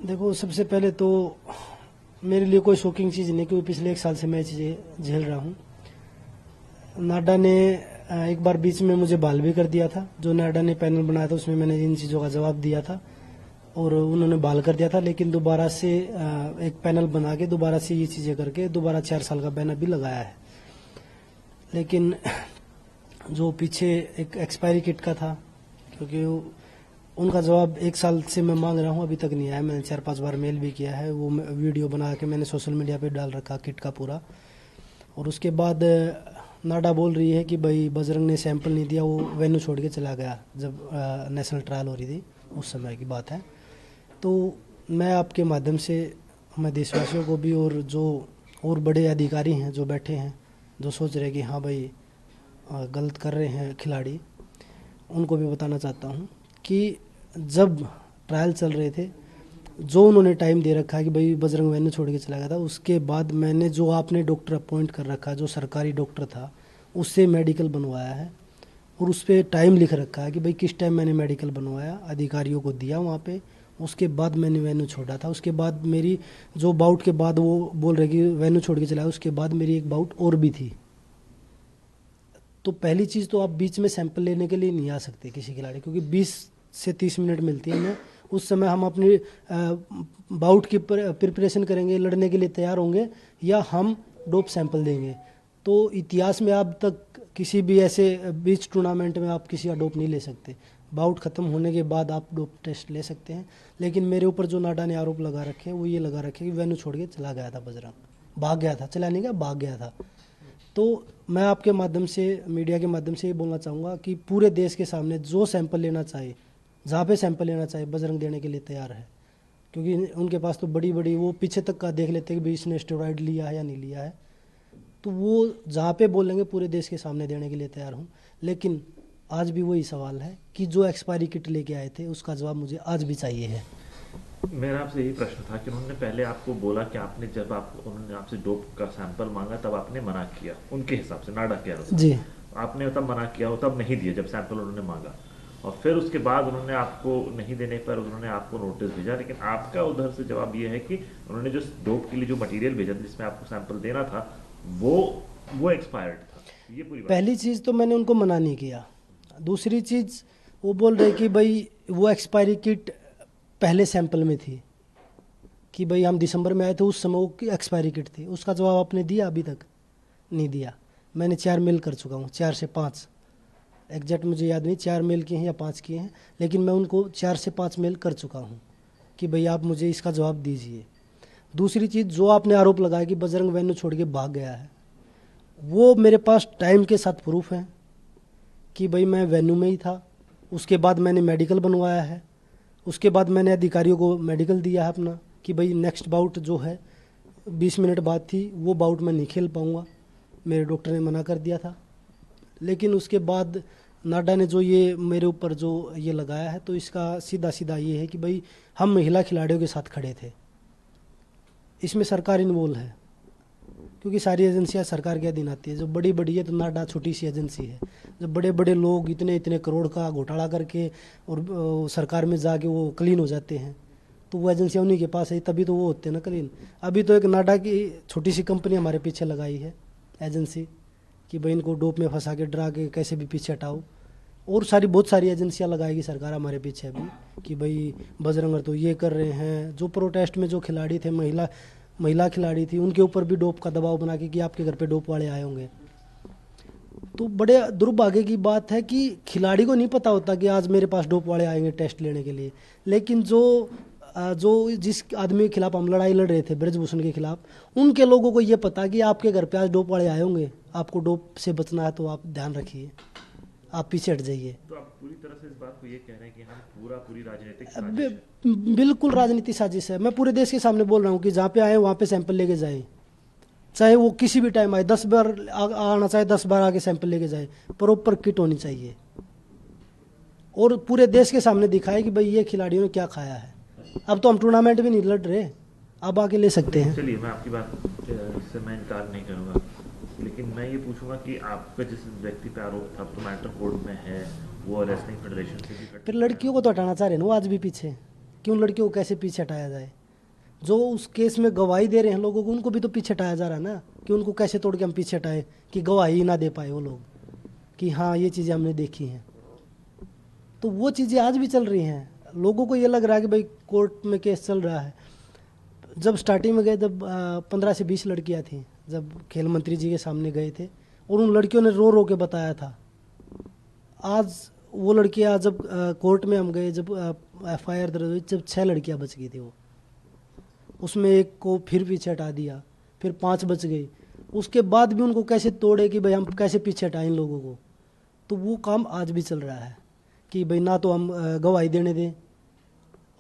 देखो, सबसे पहले तो मेरे लिए कोई शॉकिंग चीज़ नहीं, क्योंकि पिछले 1 साल से मैं चीज़ें झेल रहा हूँ। नाडा ने एक बार बीच में मुझे बहाल भी कर दिया था। जो नाडा ने पैनल बनाया था उसमें मैंने इन चीज़ों का जवाब दिया था और उन्होंने बहाल कर दिया था, लेकिन दोबारा से एक पैनल बना के दोबारा से ये चीज़ें करके दोबारा 4 साल का बैन भी लगाया है। लेकिन जो पीछे एक एक्सपायरी किट का था, क्योंकि उनका जवाब 1 साल से मैं मांग रहा हूँ, अभी तक नहीं आया। मैंने 4-5 बार मेल भी किया है, वो वीडियो बना के मैंने सोशल मीडिया पे डाल रखा किट का पूरा। और उसके बाद नाडा बोल रही है कि भाई बजरंग ने सैंपल नहीं दिया, वो वेन्यू छोड़ के चला गया जब नेशनल ट्रायल हो रही थी, उस समय की बात है। तो मैं आपके माध्यम से मैं देशवासियों को भी और जो और बड़े अधिकारी हैं जो बैठे हैं, जो सोच रहे कि हाँ भाई गलत कर रहे हैं खिलाड़ी, उनको भी बताना चाहता हूँ कि जब ट्रायल चल रहे थे, जो उन्होंने टाइम दे रखा है कि भाई बजरंग वेन्यू छोड़ के चला गया था, उसके बाद मैंने जो आपने डॉक्टर अपॉइंट कर रखा है, जो सरकारी डॉक्टर था, उससे मेडिकल बनवाया है और उस पर टाइम लिख रखा है कि भाई किस टाइम मैंने मेडिकल बनवाया, अधिकारियों को दिया वहाँ पे। उसके बाद मैंने वेन्यू छोड़ा था। उसके बाद मेरी जो बाउट के बाद वो बोल रहे कि वेन्यू छोड़ के चला गया, उसके बाद मेरी एक बाउट और भी थी। तो पहली चीज़ तो आप बीच में सैंपल लेने के लिए नहीं आ सकते किसी खिलाड़ी, क्योंकि 20 से 30 मिनट मिलती है हमें। उस समय हम अपनी बाउट की प्रिपरेशन करेंगे, लड़ने के लिए तैयार होंगे, या हम डोप सैंपल देंगे। तो इतिहास में अब तक किसी भी ऐसे बीच टूर्नामेंट में आप किसी का डोप नहीं ले सकते। बाउट ख़त्म होने के बाद आप डोप टेस्ट ले सकते हैं। लेकिन मेरे ऊपर जो नाडा ने आरोप लगा रखे हैं वो ये लगा रखे कि वेन्यू छोड़ के चला गया था बजरंग, भाग गया था, चला नहीं गया, भाग गया था। तो मैं आपके माध्यम से, मीडिया के माध्यम से ये बोलना चाहूँगा कि पूरे देश के सामने जो सैंपल लेना चाहे, जहाँ पे सैंपल लेना चाहे, बजरंग देने के लिए तैयार है। क्योंकि उनके पास तो बड़ी बड़ी वो पीछे तक का देख लेते हैं कि भाई इसने स्टेरॉइड लिया है या नहीं लिया है। तो वो जहाँ पे बोलेंगे पूरे देश के सामने देने के लिए तैयार हूँ। लेकिन आज भी वही सवाल है कि जो एक्सपायरी किट लेके आए थे उसका जवाब मुझे आज भी चाहिए है। मेरा आपसे यही प्रश्न था कि उन्होंने पहले आपको बोला कि आपने जब उन्होंने आपसे डोप का सैंपल मांगा तब आपने मना किया, उनके हिसाब से, नाडा के अनुसार जी, आपने तब मना किया, वो तब नहीं दिया जब सैंपल उन्होंने मांगा, और फिर उसके बाद उन्होंने आपको नहीं देने पर उन्होंने आपको नोटिस भेजा। लेकिन आपका उधर से जवाब ये है कि उन्होंने जो डोप के लिए जो मटेरियल भेजा जिसमें आपको सैंपल देना था वो एक्सपायर्ड था। ये पूरी बात। पहली चीज़ तो मैंने उनको मना नहीं किया। दूसरी चीज़, वो बोल रहे कि भाई वो एक्सपायरी किट पहले सैंपल में थी, कि भाई हम दिसंबर में आए थे उस समय वो एक्सपायरी किट थी। उसका जवाब आपने दिया? अभी तक नहीं दिया। मैंने 4 मेल कर चुका हूँ, 4 से 5, एग्जैक्ट मुझे याद नहीं 4 मेल किए हैं या 5 किए हैं, लेकिन मैं उनको 4 से 5 मेल कर चुका हूँ कि भाई आप मुझे इसका जवाब दीजिए। दूसरी चीज़, जो आपने आरोप लगाया कि बजरंग वेन्यू छोड़ के भाग गया है, वो मेरे पास टाइम के साथ प्रूफ है कि भाई मैं वेन्यू में ही था। उसके बाद मैंने मेडिकल बनवाया है, उसके बाद मैंने अधिकारियों को मेडिकल दिया है अपना कि भाई नेक्स्ट बाउट जो है 20 मिनट बाद थी, वो बाउट मैं नहीं खेल पाऊँगा, मेरे डॉक्टर ने मना कर दिया था। लेकिन उसके बाद नाडा ने जो ये मेरे ऊपर जो ये लगाया है, तो इसका सीधा सीधा ये है कि भाई हम महिला खिलाड़ियों के साथ खड़े थे। इसमें सरकार इन्वॉल्व है, क्योंकि सारी एजेंसियां सरकार के अधीन आती है। जो बड़ी बड़ी है तो नाडा छोटी सी एजेंसी है। जब बड़े बड़े लोग इतने इतने करोड़ का घोटाला करके और सरकार में जाके वो क्लीन हो जाते हैं, तो वो एजेंसियां उन्हीं के पास है, तभी तो वो होते हैं ना क्लीन। अभी तो एक नाडा की छोटी सी कंपनी हमारे पीछे लगाई है एजेंसी, कि भाई इनको डोप में फंसा के डरा के कैसे भी पीछे हटाओ। और बहुत सारी एजेंसियां लगाएगी सरकार हमारे पीछे भी, कि भाई बजरंग तो ये कर रहे हैं। जो प्रोटेस्ट में जो खिलाड़ी थे, महिला खिलाड़ी थी, उनके ऊपर भी डोप का दबाव बना के कि आपके घर पे डोप वाले आए होंगे। तो बड़े दुर्भाग्य की बात है कि खिलाड़ी को नहीं पता होता कि आज मेरे पास डोप वाले आएंगे टेस्ट लेने के लिए। लेकिन जो जिस आदमी के खिलाफ हम लड़ाई लड़ रहे थे, ब्रजभूषण के खिलाफ, उनके लोगों को ये पता कि आपके घर पे आज डोप वाले आए होंगे, आपको डोप से बचना है तो आप ध्यान रखिए, आप पीछे हट जाइए। तो आप पूरी तरह से इस बात को ये कह रहे हैं कि हम पूरी राजनीतिक साजिश है। बिल्कुल राजनीति साजिश है। मैं पूरे देश के सामने बोल रहा हूँ कि जहाँ पे आए वहाँ पे सैंपल लेके जाए, चाहे वो किसी भी टाइम आए, 10 बार आना चाहे 10 बार आके सैंपल लेके जाए, प्रॉपर किट होनी चाहिए और पूरे देश के सामने दिखाए कि भाई ये खिलाड़ियों ने क्या खाया है। अब तो हम टूर्नामेंट भी नहीं लड़ रहे, अब आके ले सकते हैं। चलिए, मैं आपकी बात से मैं इनकार नहीं करूँगा, लेकिन मैं ये पूछूंगा कि आपका जिस व्यक्ति पे आरोप था तो मैटर कोर्ट में है, वो रेसलिंग फेडरेशन से भी फिर लड़कियों को तो हटाना चाह रहे हैं ना वो आज भी पीछे। क्यों लड़कियों को कैसे पीछे हटाया जाए? जो उस केस में गवाही दे रहे हैं लोगों को, उनको भी तो पीछे हटाया जा रहा है ना, कि उनको कैसे तोड़ के हम पीछे हटाए कि गवाही ना दे पाए वो लोग कि हाँ ये चीज़ें हमने देखी हैं। तो वो चीज़ें आज भी चल रही हैं। लोगों को ये लग रहा है कि भाई कोर्ट में केस चल रहा है। जब स्टार्टिंग में गए जब 15 से 20 लड़कियां थी, जब खेल मंत्री जी के सामने गए थे और उन लड़कियों ने रो रो के बताया था। आज वो लड़कियां जब कोर्ट में हम गए, जब FIR दर्ज हुई, जब 6 लड़कियां बच गई थी, वो उसमें एक को फिर पीछे हटा दिया, फिर 5 बच गई। उसके बाद भी उनको कैसे तोड़े कि भाई हम कैसे पीछे हटाएं इन लोगों को। तो वो काम आज भी चल रहा है कि भाई ना तो हम गवाही देने दें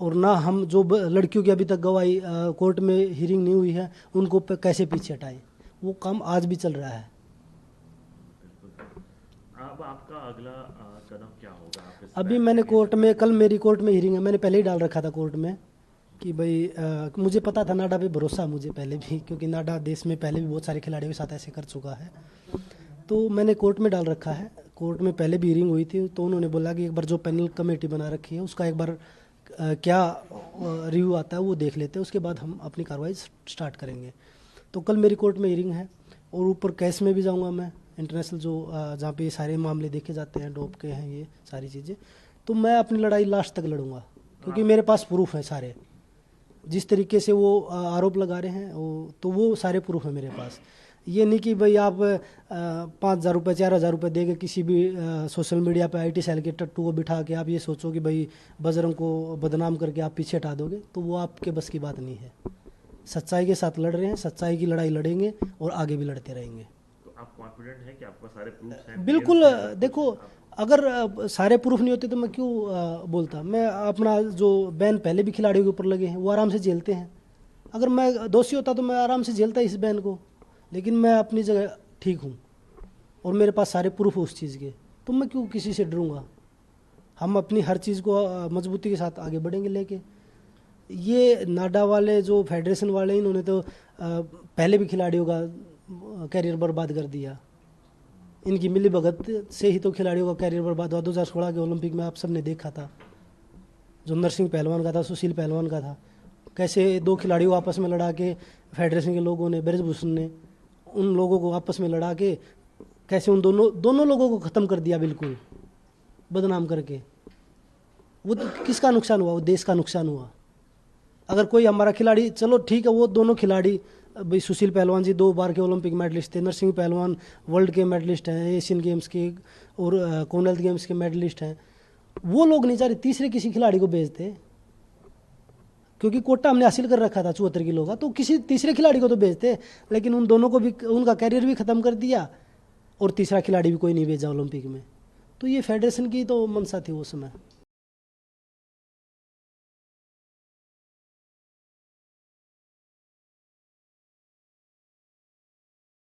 और ना हम जो लड़कियों की अभी तक गवाही कोर्ट में हियरिंग नहीं हुई है उनको कैसे पीछे हटाएं। वो काम आज भी चल रहा है। अब आपका अगला कदम क्या होगा? आप इस अभी बैन मैंने के कोर्ट लिए में, कल मेरी कोर्ट में हियरिंग है, मैंने पहले ही डाल रखा था कोर्ट में कि भाई मुझे पता था, नाडा पे भरोसा मुझे पहले भी, क्योंकि नाडा देश में पहले भी बहुत सारे खिलाड़ियों के साथ ऐसे कर चुका है। तो मैंने कोर्ट में डाल रखा है। कोर्ट में पहले भी हियरिंग हुई थी तो उन्होंने बोला कि एक बार जो पैनल कमेटी बना रखी है उसका एक बार क्या रिव्यू आता है वो देख लेते हैं, उसके बाद हम अपनी कार्रवाई स्टार्ट करेंगे। तो कल मेरी कोर्ट में हियरिंग है और ऊपर केस में भी जाऊंगा मैं, इंटरनेशनल जो जहाँ पे ये सारे मामले देखे जाते हैं, डोप के हैं ये सारी चीज़ें। तो मैं अपनी लड़ाई लास्ट तक लड़ूंगा क्योंकि मेरे पास प्रूफ है सारे। जिस तरीके से वो आरोप लगा रहे हैं तो वो सारे प्रूफ है मेरे पास। ये नहीं कि भाई आप 5,000 रुपये 4,000 रुपये देके किसी भी सोशल मीडिया पे IT सेल के टट्टू को बिठा के आप ये सोचो कि भाई बजरंग को बदनाम करके आप पीछे हटा दोगे, तो वो आपके बस की बात नहीं है। सच्चाई के साथ लड़ रहे हैं, सच्चाई की लड़ाई लड़ेंगे और आगे भी लड़ते रहेंगे। तो आप कॉन्फिडेंट हैं कि आपके पास सारे प्रूफ हैं? बिल्कुल। DL से सब देखो कुछ अगर सारे प्रूफ नहीं होते तो मैं क्यों बोलता। मैं अपना जो बैन पहले भी खिलाड़ियों के ऊपर लगे हैं वो आराम से झेलते हैं। अगर मैं दोषी होता तो मैं आराम से झेलता इस बैन को, लेकिन मैं अपनी जगह ठीक हूँ और मेरे पास सारे प्रूफ है उस चीज़ के, तो मैं क्यों किसी से डरूंगा। हम अपनी हर चीज़ को मजबूती के साथ आगे बढ़ेंगे लेके। ये नाडा वाले जो फेडरेशन वाले इन्होंने तो पहले भी खिलाड़ियों का कैरियर बर्बाद कर दिया। इनकी मिली भगत से ही तो खिलाड़ियों का कैरियर बर्बाद हुआ। 2016 के ओलंपिक में आप सबने देखा था, जो नरसिंह पहलवान का था, सुशील पहलवान का था, कैसे 2 खिलाड़ियों को आपस में लड़ा के फेडरेशन के लोगों ने, ब्रजभूषण ने उन लोगों को आपस में लड़ा के कैसे उन दोनों लोगों को ख़त्म कर दिया, बिल्कुल बदनाम करके। वो तो किसका नुकसान हुआ? वो देश का नुकसान हुआ। अगर कोई हमारा खिलाड़ी, चलो ठीक है, वो दोनों खिलाड़ी भाई सुशील पहलवान जी 2 बार के ओलंपिक मेडलिस्ट थे, नरसिंह पहलवान वर्ल्ड के मेडलिस्ट हैं, एशियन गेम्स के और कॉमनवेल्थ गेम्स के मेडलिस्ट हैं। वो लोग नहीं चाह रहे तीसरे किसी खिलाड़ी को भेजते, क्योंकि कोटा हमने हासिल कर रखा था 74 किलो का, तो किसी तीसरे खिलाड़ी को तो भेजते। लेकिन उन दोनों को भी उनका कैरियर भी ख़त्म कर दिया और तीसरा खिलाड़ी भी कोई नहीं भेजा ओलंपिक में। तो ये फेडरेशन की तो मंशा थी उस समय।